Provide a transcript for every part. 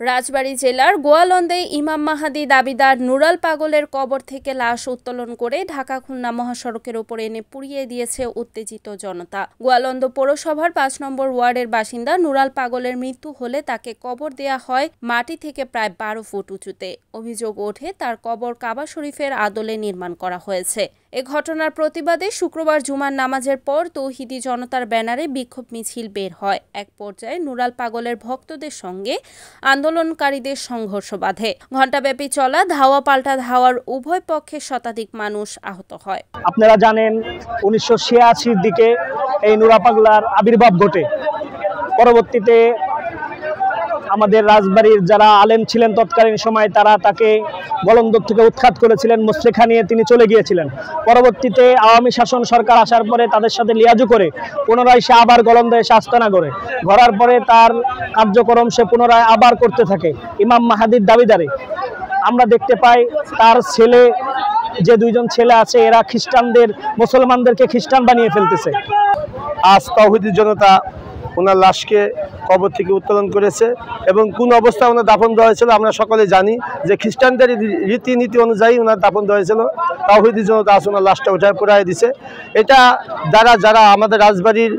রাজবাড়ী জেলার গোয়ালন্দে ইমাম মাহাদি দাবিদার নুরাল পাগলের কবর থেকে লাশ উত্তোলন করে ঢাকা-খুলনা মহাসড়কের ওপর এনে পুড়িয়ে দিয়েছে উত্তেজিত জনতা। গোয়ালন্দ পৌরসভার ৫ নম্বর ওয়ার্ডের বাসিন্দা নুরাল পাগলের মৃত্যু হলে তাকে কবর দেয়া হয় মাটি থেকে প্রায় ১২ ফুট উঁচুতে। অভিযোগ ওঠে তার কবর কাবা শরীফের আদলে নির্মাণ করা হয়েছে। এ ঘটনার প্রতিবাদে শুক্রবার জুমার নামাজের পর তৌহিদি জনতার ব্যানারে বিক্ষোভ মিছিল বের হয়। এক পর্যায়ে নুরাল পাগলের ভক্তদের সঙ্গে আন্দোলনকারীদের সংঘর্ষ বাধে। ঘণ্টাব্যাপী চলা ধাওয়া পাল্টা ধাওয়ার উভয় পক্ষে শতাধিক মানুষ আহত হয়। আপনারা জানেন ১৯৮৬ দিকে এই নুরাল পাগলার আবির্ভাব ঘটে। পরবর্তীতে আমাদের রাজবাড়ির যারা আলেম ছিলেন তৎকালীন সময় তারা তাকে গোয়ালন্দর থেকে উৎখাত করেছিলেন, মুসলেখা নিয়ে তিনি চলে গিয়েছিলেন। পরবর্তীতে আওয়ামী শাসন সরকার আসার পরে তাদের সাথে লিয়াজু করে পুনরায় সে আবার গোয়ালন্দে এসে আস্তানা করে ঘোরার পরে তার কার্যক্রম সে পুনরায় আবার করতে থাকে ইমাম মাহাদির দাবিদারে। আমরা দেখতে পাই তার ছেলে, যে দুইজন ছেলে আছে, এরা মুসলমানদেরকে খ্রিস্টান বানিয়ে ফেলতেছে। আজ তাওহীদি জনতা ওনার লাশকে কবর থেকে উত্তোলন করেছে এবং কোন অবস্থায় ওনার দাফন দেওয়া হয়েছিল আমরা সকলে জানি যে খ্রিস্টানদের রীতিনীতি অনুযায়ী ওনার দাফন দেওয়া হয়েছিল। তাওহীদি জনতা আজ ওনার লাশটা উঠায় পুড়ায় দিছে। এটা যারা আমাদের রাজবাড়ির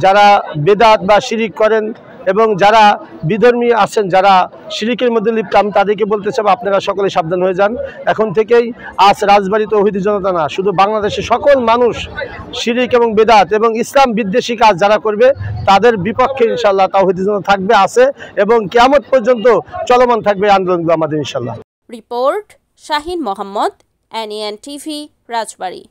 যারা বেদাত বা শিরিক করেন এবং যারা বিধর্মী আছেন, যারা শিরিকের মধ্যে লিপ্ত, আমি তাদেরকে বলতে চাই আপনারা সকলে সাবধান হয়ে যান। এখন থেকেই আজ রাজবাড়ী তৌহিদি জনতা না, শুধু বাংলাদেশের সকল মানুষ শিরিক এবং বেদাত এবং ইসলাম বিদ্বেষী কাজ যারা করবে তাদের বিপক্ষে ইনশাআল্লাহ তাওহিদি জনতা থাকবে, আছে এবং কিয়ামত পর্যন্ত চলমান থাকবে আন্দোলনগুলো আমাদের ইনশাআল্লাহ। Report Shahin Mohammad, NEN TV, রাজবাড়ী।